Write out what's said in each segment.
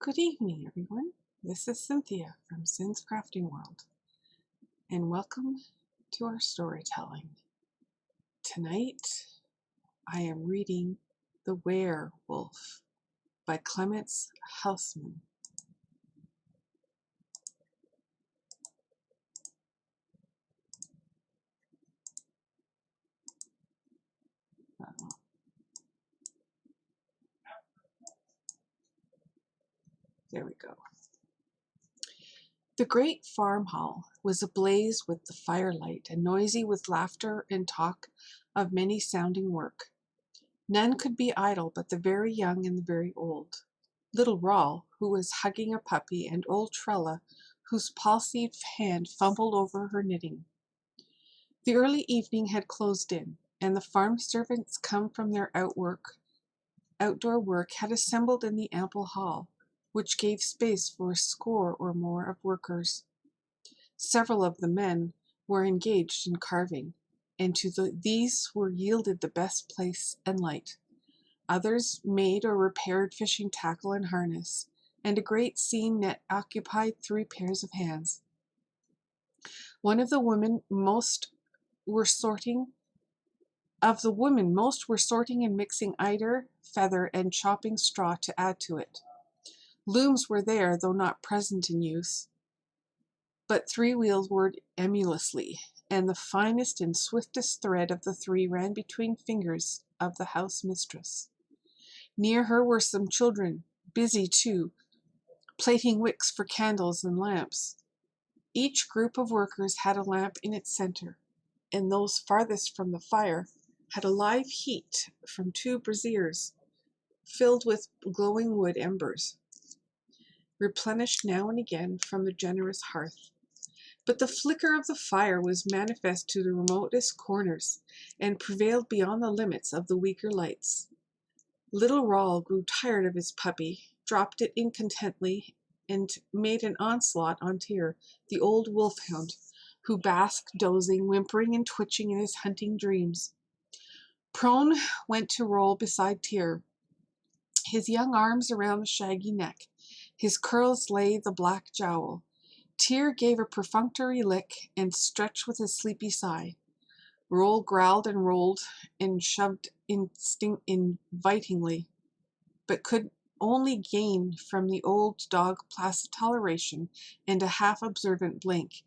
Good evening, everyone. This is Cynthia from cynscraftingworld, and welcome to our storytelling. Tonight, I am reading The Werewolf by Clements Hausman. There we go. The great farm hall was ablaze with the firelight and noisy with laughter and talk of many sounding work. None could be idle but the very young and the very old. Little Rawl, who was hugging a puppy, and old Trella, whose palsied hand fumbled over her knitting. The early evening had closed in, and the farm servants, come from their outdoor work, had assembled in the ample hall, which gave space for a score or more of workers. Several of the men were engaged in carving, and to these were yielded the best place and light. Others made or repaired fishing tackle and harness, and a great seine net occupied 3 pairs of hands. One of the women most were sorting and mixing eider, feather, and chopping straw to add to it. Looms were there, though not present in use, but 3 wheels whirred emulously, and the finest and swiftest thread of the 3 ran between fingers of the house mistress. Near her were some children, busy too, plaiting wicks for candles and lamps. Each group of workers had a lamp in its center, and those farthest from the fire had a live heat from 2 braziers filled with glowing wood embers, replenished now and again from the generous hearth. But the flicker of the fire was manifest to the remotest corners, and prevailed beyond the limits of the weaker lights. Little Rawl grew tired of his puppy, dropped it incontinently, and made an onslaught on Tyr, the old wolfhound, who basked dozing, whimpering, and twitching in his hunting dreams. Prone went to roll beside Tyr, his young arms around the shaggy neck, his curls lay the black jowl. Tyr gave a perfunctory lick and stretched with a sleepy sigh. Roll growled and rolled and shoved invitingly, but could only gain from the old dog placid toleration and a half-observant blink.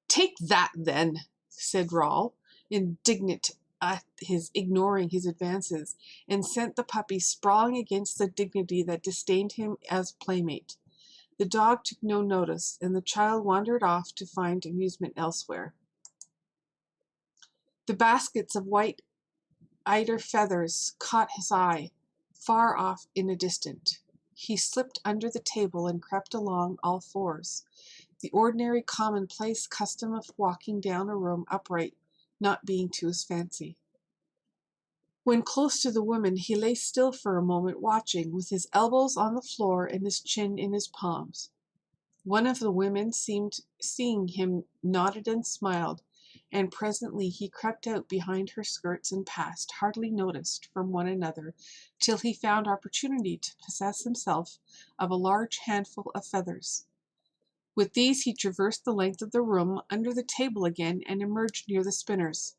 "Take that, then," said Rawl, indignant at his ignoring his advances, and sent the puppy sprawling against the dignity that disdained him as playmate. The dog took no notice, and the child wandered off to find amusement elsewhere. The baskets of white eider feathers caught his eye, far off in a distance. He slipped under the table and crept along all 4s, the ordinary commonplace custom of walking down a room upright not being to his fancy. When close to the woman, he lay still for a moment, watching, with his elbows on the floor and his chin in his palms. One of the women, seeing him, nodded and smiled, and presently he crept out behind her skirts and passed, hardly noticed, from one another, till he found opportunity to possess himself of a large handful of feathers. With these he traversed the length of the room, under the table again, and emerged near the spinners.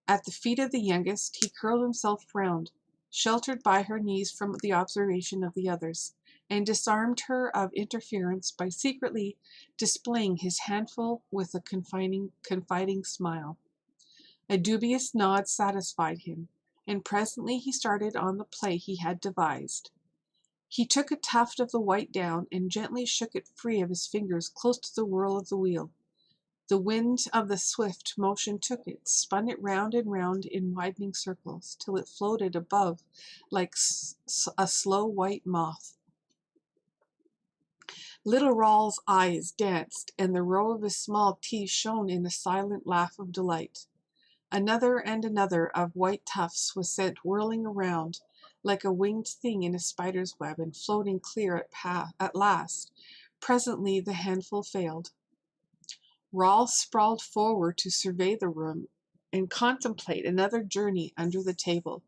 At the feet of the youngest he curled himself round, sheltered by her knees from the observation of the others, and disarmed her of interference by secretly displaying his handful with a confiding smile. A dubious nod satisfied him, and presently he started on the play he had devised. He took a tuft of the white down and gently shook it free of his fingers close to the whirl of the wheel. The wind of the swift motion took it, spun it round and round in widening circles, till it floated above like a slow white moth. Little Rawl's eyes danced, and the row of his small teeth shone in a silent laugh of delight. Another and another of white tufts was sent whirling around, like a winged thing in a spider's web, and floating clear at last. Presently the handful failed. Rawl sprawled forward to survey the room and contemplate another journey under the table.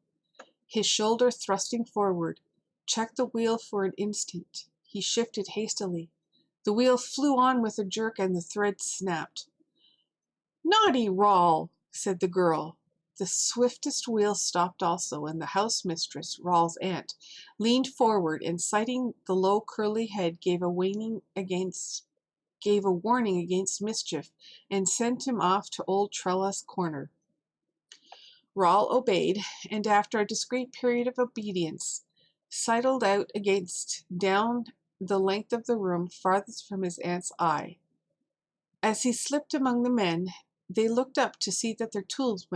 His shoulder thrusting forward, checked the wheel for an instant. He shifted hastily. The wheel flew on with a jerk and the thread snapped. "Naughty Rawl," said the girl. The swiftest wheel stopped also, and the house mistress, Rawl's aunt, leaned forward and, sighting the low curly head, gave a warning against mischief, and sent him off to old Trella's corner. Rawl obeyed, and after a discreet period of obedience, sidled out down the length of the room farthest from his aunt's eye. As he slipped among the men, they looked up to see that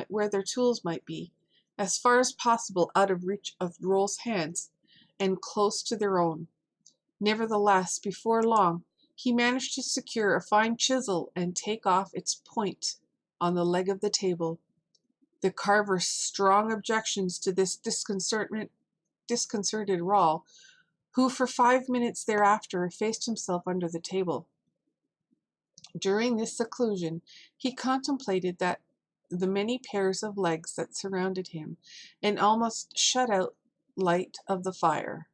where their tools might be, as far as possible out of reach of Roll's hands, and close to their own. Nevertheless, before long, he managed to secure a fine chisel and take off its point on the leg of the table. The carver's strong objections to this disconcerted Rawl, who for 5 minutes thereafter effaced himself under the table. During this seclusion, he contemplated the many pairs of legs that surrounded him, and almost shut out light of the fire.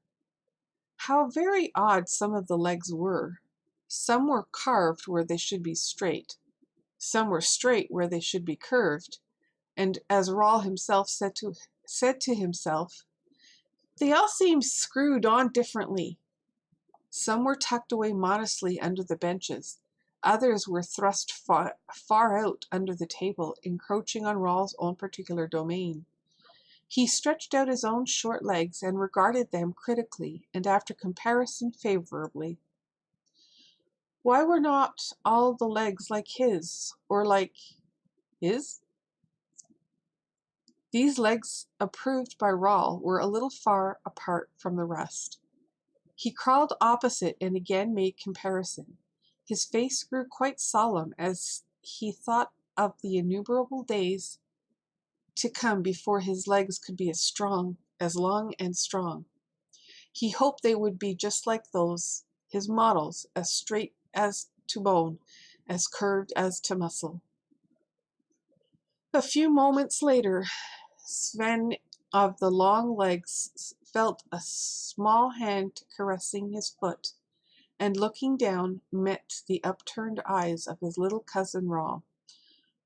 How very odd some of the legs were. Some were carved where they should be straight. Some were straight where they should be curved. And as Rawl himself said to himself, they all seemed screwed on differently. Some were tucked away modestly under the benches. Others were thrust far out under the table, encroaching on Rawl's own particular domain. He stretched out his own short legs and regarded them critically, and after comparison favorably. Why were not all the legs like his, or like his? These legs, approved by Rawl, were a little far apart from the rest. He crawled opposite and again made comparison. His face grew quite solemn as he thought of the innumerable days to come before his legs could be as long and strong. He hoped they would be just like those, his models, as straight as to bone, as curved as to muscle. A few moments later, Sven of the long legs felt a small hand caressing his foot, and looking down, met the upturned eyes of his little cousin Rawl.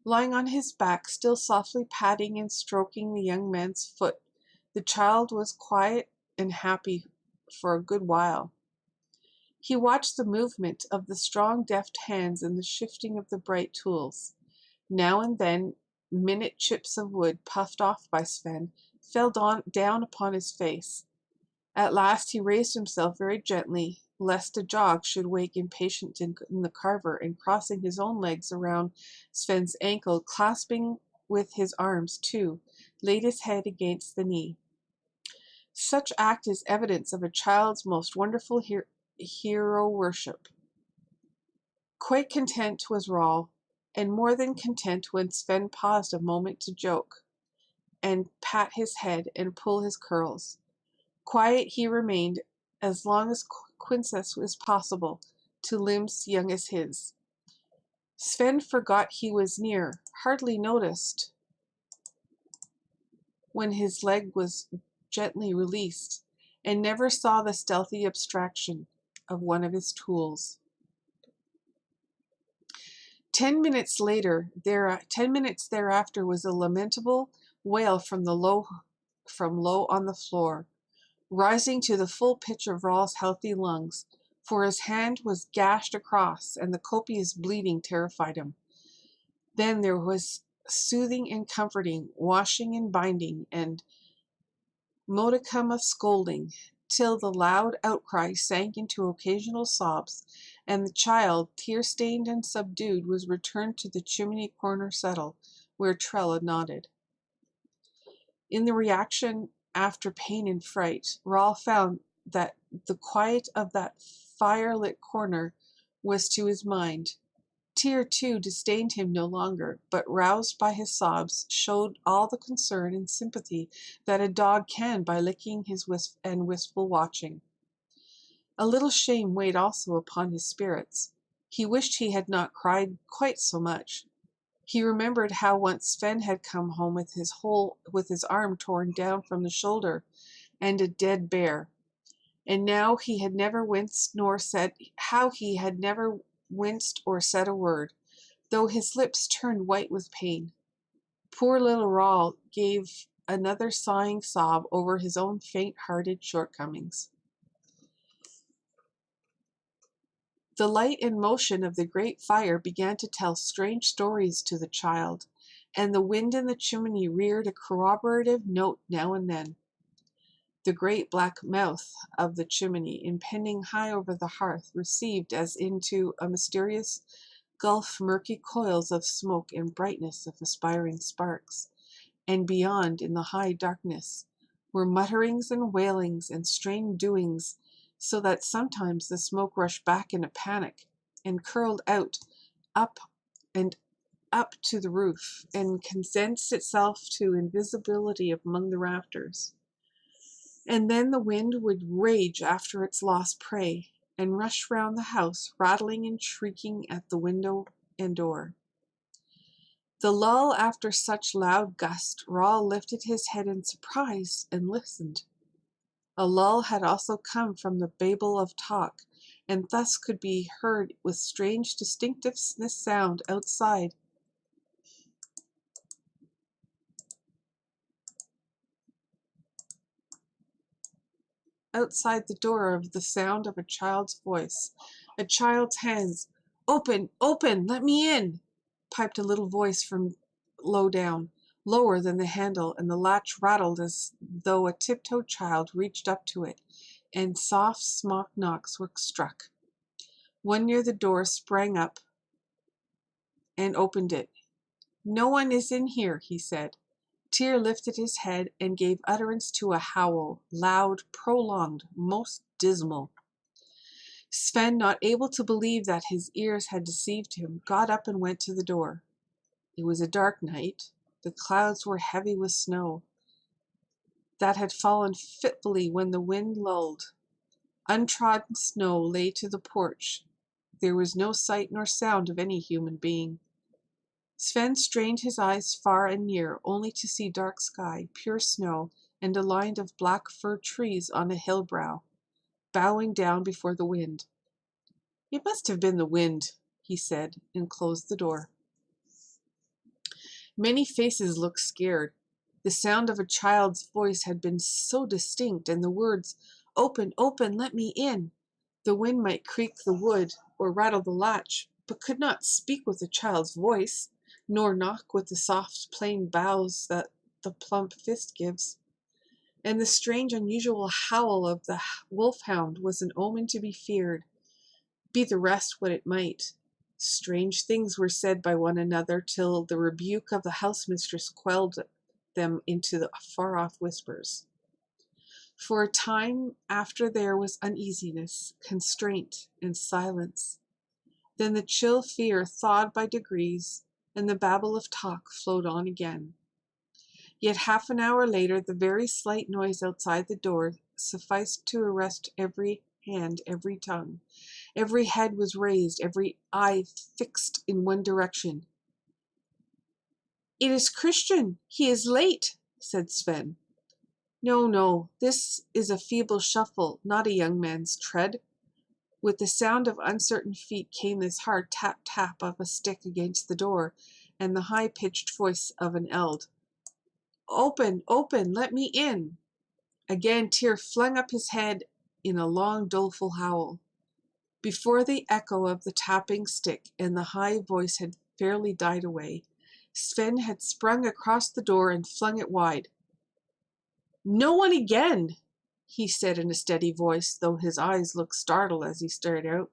Lying on his back, still softly patting and stroking the young man's foot, the child was quiet and happy for a good while. He watched the movement of the strong, deft hands and the shifting of the bright tools. Now and then, minute chips of wood, puffed off by Sven, fell down upon his face. At last he raised himself very gently, lest a jog should wake impatient in the carver, and crossing his own legs around Sven's ankle, clasping with his arms too, laid his head against the knee. Such act is evidence of a child's most wonderful hero worship. Quite content was Rawl, and more than content when Sven paused a moment to joke, and pat his head and pull his curls. Quiet he remained as long as quiescence was possible to limbs young as his. Sven forgot he was near, hardly noticed when his leg was gently released, and never saw the stealthy abstraction of one of his tools. 10 minutes thereafter was a lamentable wail from low on the floor, rising to the full pitch of Rawl's healthy lungs, for his hand was gashed across, and the copious bleeding terrified him. Then there was soothing and comforting, washing and binding, and modicum of scolding, till the loud outcry sank into occasional sobs, and the child, tear-stained and subdued, was returned to the chimney-corner settle, where Trella nodded. In the reaction after pain and fright, Rawl found that the quiet of that fire-lit corner was to his mind. Tyr, too, disdained him no longer, but, roused by his sobs, showed all the concern and sympathy that a dog can by licking his wistful watching. A little shame weighed also upon his spirits. He wished he had not cried quite so much. He remembered how once Sven had come home with his arm torn down from the shoulder, and a dead bear, and now he had never winced nor said a word, though his lips turned white with pain. Poor little Raoul gave another sighing sob over his own faint-hearted shortcomings. The light and motion of the great fire began to tell strange stories to the child, and the wind in the chimney reared a corroborative note now and then. The great black mouth of the chimney, impending high over the hearth, received as into a mysterious gulf murky coils of smoke and brightness of aspiring sparks, and beyond, in the high darkness, were mutterings and wailings and strange doings, so that sometimes the smoke rushed back in a panic, and curled out, up and up to the roof, and condensed itself to invisibility among the rafters. And then the wind would rage after its lost prey, and rush round the house, rattling and shrieking at the window and door. The lull after such loud gust, Raoul lifted his head in surprise and listened. A lull had also come from the babel of talk, and thus could be heard with strange distinctness sound outside. Outside the door of the sound of a child's voice, a child's hands. "Open, open, let me in," piped a little voice from low down, lower than the handle, and the latch rattled as though a tiptoe child reached up to it, and soft smock knocks were struck. One near the door sprang up and opened it. "No one is in here," he said. Tyr lifted his head and gave utterance to a howl, loud, prolonged, most dismal. Sven, not able to believe that his ears had deceived him, got up and went to the door. It was a dark night. The clouds were heavy with snow that had fallen fitfully when the wind lulled. Untrodden snow lay to the porch. There was no sight nor sound of any human being. Sven strained his eyes far and near, only to see dark sky, pure snow, and a line of black fir trees on a hill brow, bowing down before the wind. "It must have been the wind," he said, and closed the door. Many faces looked scared. The sound of a child's voice had been so distinct, and the words, "Open, open, let me in." The wind might creak the wood or rattle the latch, but could not speak with a child's voice, nor knock with the soft, plain bows that the plump fist gives. And the strange, unusual howl of the wolfhound was an omen to be feared, be the rest what it might. Strange things were said by one another, till the rebuke of the housemistress quelled them into the far-off whispers. For a time after there was uneasiness, constraint, and silence. Then the chill fear thawed by degrees, and the babble of talk flowed on again. Yet half an hour later, the very slight noise outside the door sufficed to arrest every hand, every tongue. Every head was raised, every eye fixed in one direction. "It is Christian. He is late," said Sven. "No, no, this is a feeble shuffle, not a young man's tread." With the sound of uncertain feet came this hard tap-tap of a stick against the door, and the high-pitched voice of an eld. "Open, open, let me in." Again Tyr flung up his head in a long, doleful howl. Before the echo of the tapping stick and the high voice had fairly died away, Sven had sprung across the door and flung it wide. "No one again," he said in a steady voice, though his eyes looked startled as he stared out.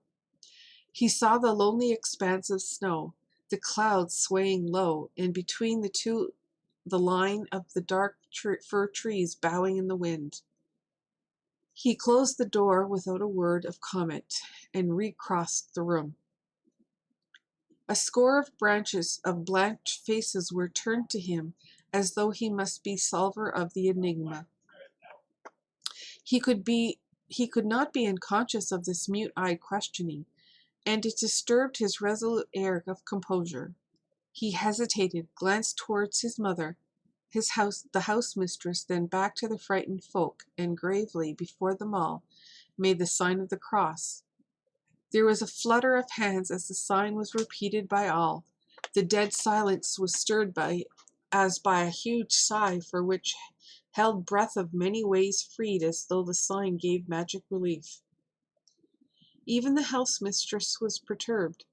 He saw the lonely expanse of snow, the clouds swaying low, and between the two the line of the dark fir trees bowing in the wind. He closed the door without a word of comment and recrossed the room. A score of branches of blanched faces were turned to him as though he must be solver of the enigma. He could not be unconscious of this mute-eyed questioning, and it disturbed his resolute air of composure. He hesitated, glanced towards his mother, the house mistress, then back to the frightened folk, and gravely, before them all, made the sign of the cross. There was a flutter of hands as the sign was repeated by all. The dead silence was stirred as by a huge sigh for which held breath of many ways freed as though the sign gave magic relief. Even the house mistress was perturbed.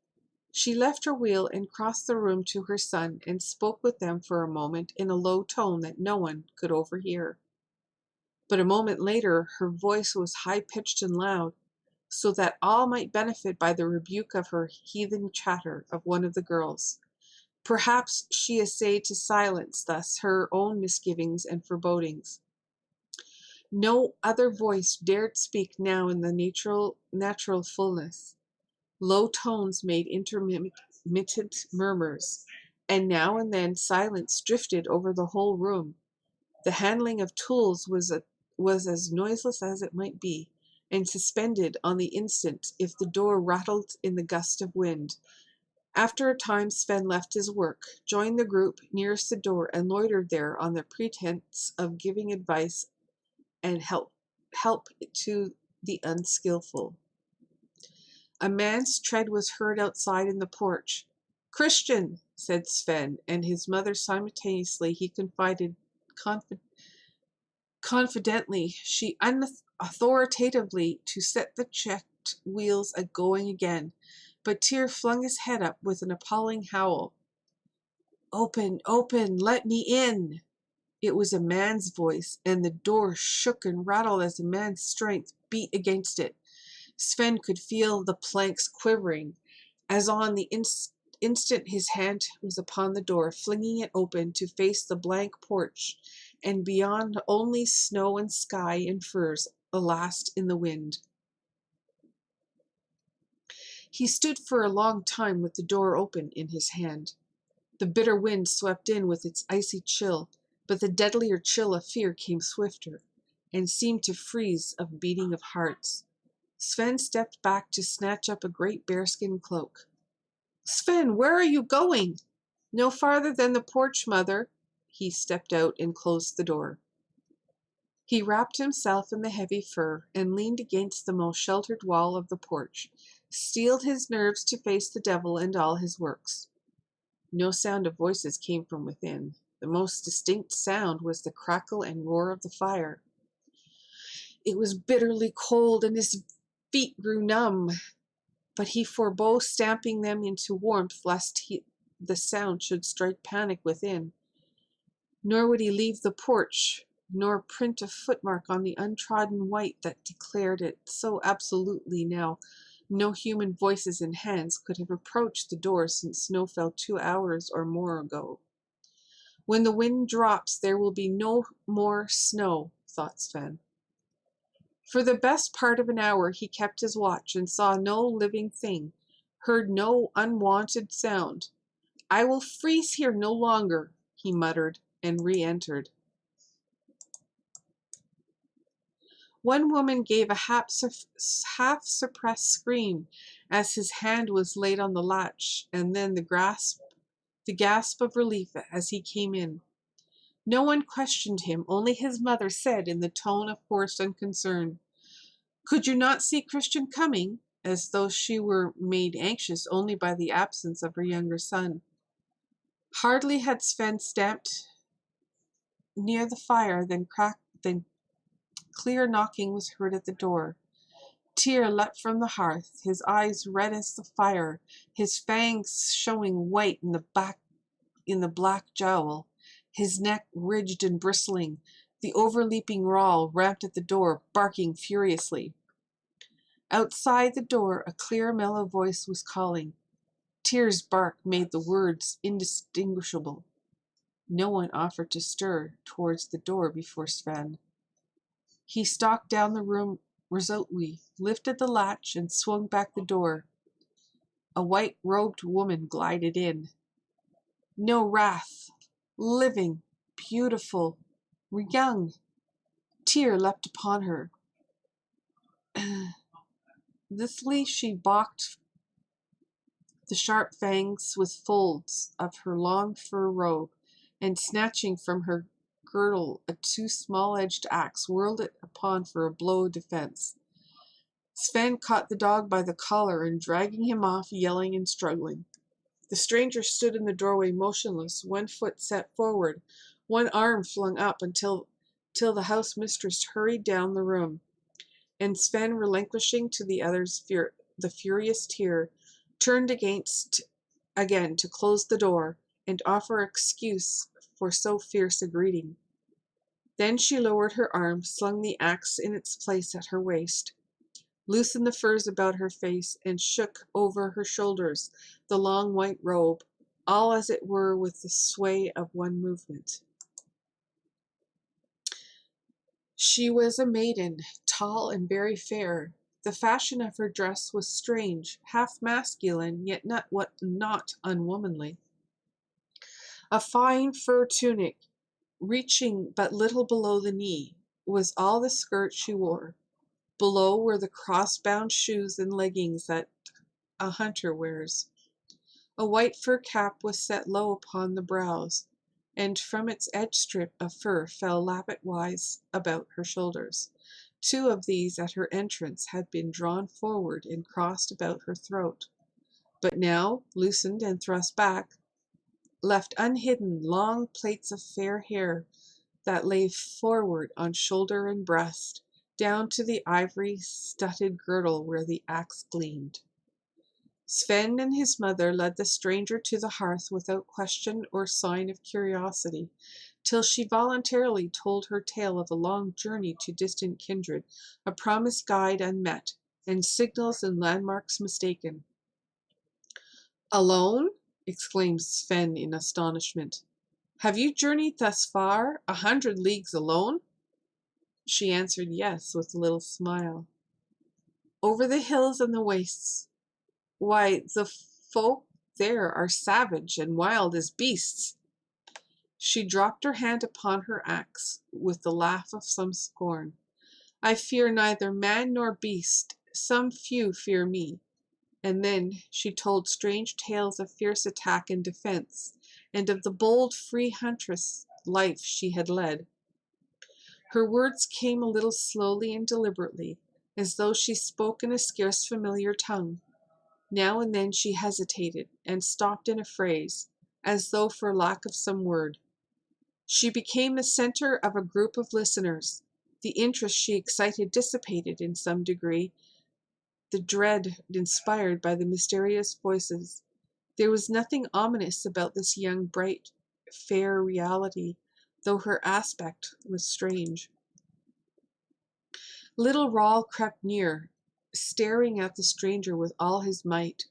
She left her wheel and crossed the room to her son and spoke with them for a moment in a low tone that no one could overhear. But a moment later her voice was high-pitched and loud, so that all might benefit by the rebuke of her heathen chatter of one of the girls. Perhaps she essayed to silence thus her own misgivings and forebodings. No other voice dared speak now in the natural fullness. Low tones made intermittent murmurs, and now and then silence drifted over the whole room. The handling of tools was as noiseless as it might be, and suspended on the instant if the door rattled in the gust of wind. After a time Sven left his work, joined the group nearest the door, and loitered there on the pretense of giving advice and help to the unskillful. A man's tread was heard outside in the porch. "Christian," said Sven, and his mother simultaneously. He confidently, she authoritatively to set the checked wheels a-going again, but Tyr flung his head up with an appalling howl. "Open, open, let me in!" It was a man's voice, and the door shook and rattled as a man's strength beat against it. Sven could feel the planks quivering, as on the instant his hand was upon the door, flinging it open to face the blank porch, and beyond only snow and sky and firs alas in the wind. He stood for a long time with the door open in his hand. The bitter wind swept in with its icy chill, but the deadlier chill of fear came swifter, and seemed to freeze a beating of hearts. Sven stepped back to snatch up a great bearskin cloak. "Sven, where are you going?" "No farther than the porch, mother." He stepped out and closed the door. He wrapped himself in the heavy fur and leaned against the most sheltered wall of the porch, steeled his nerves to face the devil and all his works. No sound of voices came from within. The most distinct sound was the crackle and roar of the fire. It was bitterly cold, and his feet grew numb, but he forebore stamping them into warmth lest the sound should strike panic within. Nor would he leave the porch, nor print a footmark on the untrodden white that declared it so absolutely now. No human voices and hands could have approached the door since snow fell 2 hours or more ago. When the wind drops, there will be no more snow, thought Sven. For the best part of an hour he kept his watch and saw no living thing, heard no unwonted sound. "I will freeze here no longer," he muttered, and re-entered. One woman gave a half-suppressed scream as his hand was laid on the latch, and then the gasp of relief as he came in. No one questioned him, only his mother said in the tone of forced unconcern, "Could you not see Christian coming?" as though she were made anxious only by the absence of her younger son. Hardly had Sven stamped near the fire than clear knocking was heard at the door. Tyr leapt from the hearth, his eyes red as the fire, his fangs showing white in the black jowl, his neck ridged and bristling. The overleaping Rawl ramped at the door, barking furiously. Outside the door a clear, mellow voice was calling. Tyr's bark made the words indistinguishable. No one offered to stir towards the door before Sven. He stalked down the room resolutely, lifted the latch, and swung back the door. A white-robed woman glided in. No wrath, living, beautiful, young. Tyr leapt upon her. Lithely she balked the sharp fangs with folds of her long fur robe, and snatching from her girdle a too small-edged axe, whirled it upon for a blow of defense. Sven caught the dog by the collar and dragging him off, yelling and struggling. The stranger stood in the doorway motionless, one foot set forward, one arm flung up until the house mistress hurried down the room, and Sven, relinquishing to the other's the furious tear, turned again to close the door and offer excuse for so fierce a greeting. Then she lowered her arm, slung the axe in its place at her waist, loosened the furs about her face, and shook over her shoulders the long white robe, all as it were with the sway of one movement. She was a maiden, tall and very fair. The fashion of her dress was strange, half masculine, yet not unwomanly. A fine fur tunic, reaching but little below the knee, was all the skirt she wore. Below were the cross-bound shoes and leggings that a hunter wears. A white fur cap was set low upon the brows, and from its edge strip of fur fell lappet-wise about her shoulders. Two of these at her entrance had been drawn forward and crossed about her throat, but now, loosened and thrust back, left unhidden long plaits of fair hair that lay forward on shoulder and breast, down to the ivory-studded girdle where the axe gleamed. Sven and his mother led the stranger to the hearth without question or sign of curiosity, till she voluntarily told her tale of a long journey to distant kindred, a promised guide unmet, and signals and landmarks mistaken. "Alone?" exclaimed Sven in astonishment. "Have you journeyed thus far, 100 leagues alone?" She answered yes, with a little smile. "Over the hills and the wastes. Why, the folk there are savage and wild as beasts." She dropped her hand upon her axe with the laugh of some scorn. "I fear neither man nor beast. Some few fear me." And then she told strange tales of fierce attack and defense, and of the bold, free huntress life she had led. Her words came a little slowly and deliberately, as though she spoke in a scarce familiar tongue. Now and then she hesitated, and stopped in a phrase, as though for lack of some word. She became the center of a group of listeners. The interest she excited dissipated in some degree the dread inspired by the mysterious voices. There was nothing ominous about this young, bright, fair reality, though her aspect was strange. Little Rawl crept near, staring at the stranger with all his might.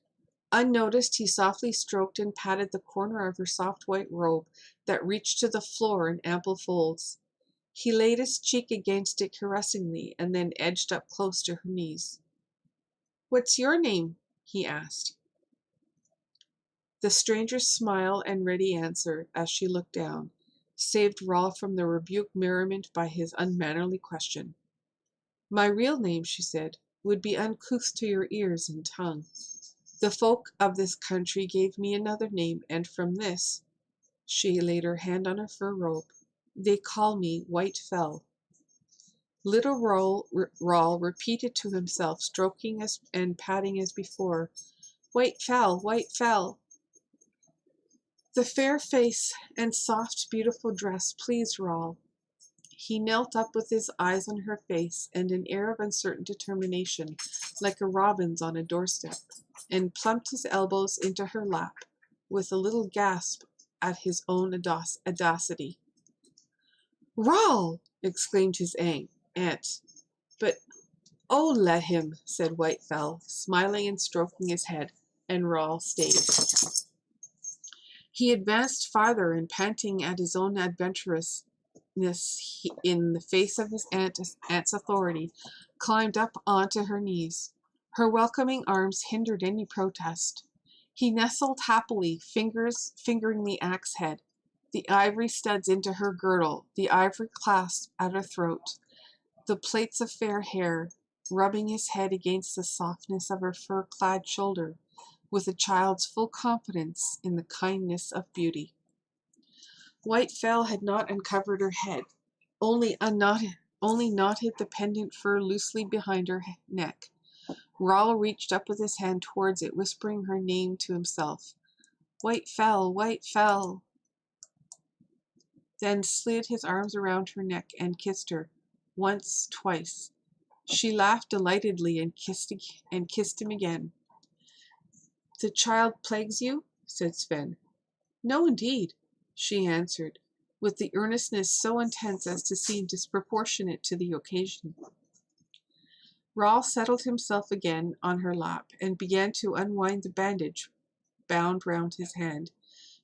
Unnoticed, he softly stroked and patted the corner of her soft white robe that reached to the floor in ample folds. He laid his cheek against it caressingly, and then edged up close to her knees. "What's your name?" he asked. The stranger's smile and ready answer, as she looked down, saved Rawl from the rebuked merriment by his unmannerly question. "My real name," she said, "would be uncouth to your ears and tongue. The folk of this country gave me another name, and from this," she laid her hand on her fur robe, "they call me White Fell." Little Rawl repeated to himself, stroking and patting as before, "White Fell, White Fell." The fair face and soft, beautiful dress pleased Rawl. He knelt up with his eyes on her face and an air of uncertain determination, like a robin's on a doorstep, and plumped his elbows into her lap, with a little gasp at his own audacity. "Rawl!" exclaimed his aunt. "But, oh, let him," said Whitefell, smiling and stroking his head, and Rawl stayed. He advanced farther, and panting at his own adventurousness in the face of his aunt's authority, climbed up onto her knees. Her welcoming arms hindered any protest. He nestled happily, fingering the axe head, the ivory studs into her girdle, the ivory clasp at her throat, the plaits of fair hair, rubbing his head against the softness of her fur-clad shoulder, with a child's full confidence in the kindness of beauty. Whitefell had not uncovered her head, only knotted the pendant fur loosely behind her neck. Raoul reached up with his hand towards it, whispering her name to himself. White fell, then slid his arms around her neck and kissed her, once, twice. She laughed delightedly and kissed him again. The child plagues you? Said Sven. No, indeed, she answered, with the earnestness so intense as to seem disproportionate to the occasion. Raoul settled himself again on her lap and began to unwind the bandage bound round his hand.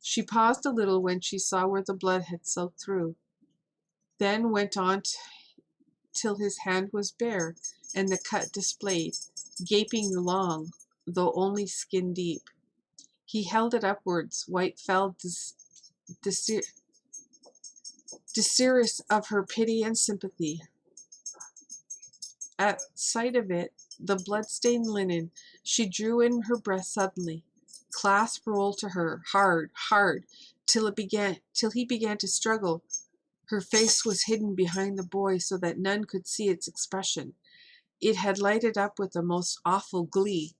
She paused a little when she saw where the blood had soaked through, then went on till his hand was bare and the cut displayed, gaping long, though only skin deep. He held it upwards. White fell desirous of her pity and sympathy. At sight of it, the blood-stained linen, she drew in her breath suddenly, clasped Raoul to her, hard, till he began to struggle. Her face was hidden behind the boy so that none could see its expression. It had lighted up with a most awful glee.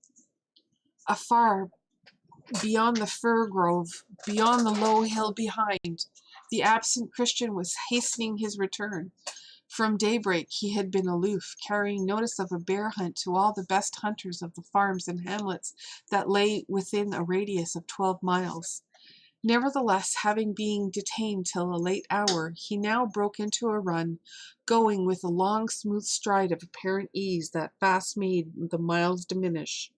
Afar, beyond the fir grove, beyond the low hill behind, the absent Christian was hastening his return. From daybreak he had been aloof, carrying notice of a bear hunt to all the best hunters of the farms and hamlets that lay within a radius of 12 miles. Nevertheless, having been detained till a late hour, he now broke into a run, going with a long, smooth stride of apparent ease that fast made the miles diminish.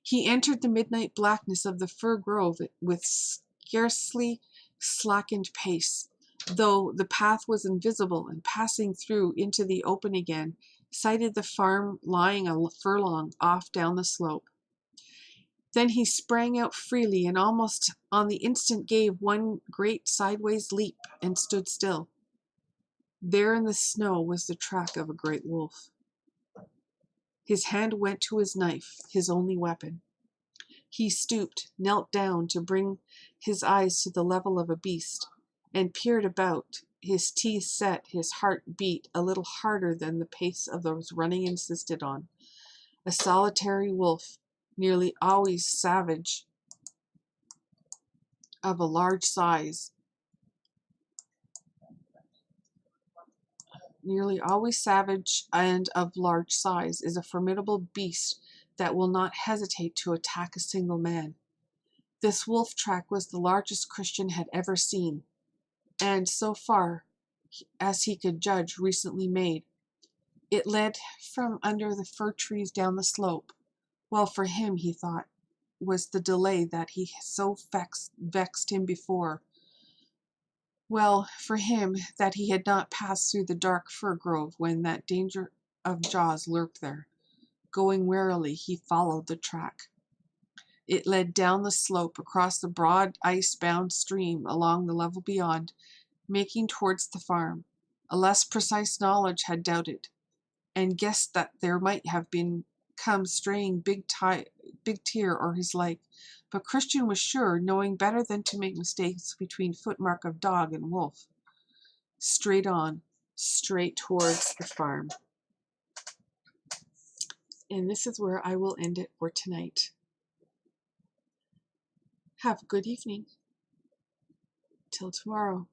He entered the midnight blackness of the fir grove with scarcely slackened pace, though the path was invisible, and passing through into the open again, sighted the farm lying a furlong off down the slope. Then he sprang out freely and almost on the instant gave one great sideways leap and stood still. There in the snow was the track of a great wolf. His hand went to his knife, his only weapon. He stooped, knelt down to bring his eyes to the level of a beast, and peered about. His teeth set, his heart beat a little harder than the pace of those running insisted on. A solitary wolf, nearly always savage, of a large size. Nearly always savage and of large size, is a formidable beast that will not hesitate to attack a single man. This wolf track was the largest Christian had ever seen, and so far as he could judge, recently made. It led from under the fir trees down the slope. Well for him, he thought, was the delay that he so vexed him before. Well for him that he had not passed through the dark fir grove when that danger of jaws lurked there. Going warily, he followed the track. It led down the slope, across the broad ice-bound stream, along the level beyond, making towards the farm. A less precise knowledge had doubted, and guessed that there might have come straying Big Tear or his like, but Christian was sure, knowing better than to make mistakes between footmark of dog and wolf. Straight on, straight towards the farm. And this is where I will end it for tonight. Have a good evening. Till tomorrow.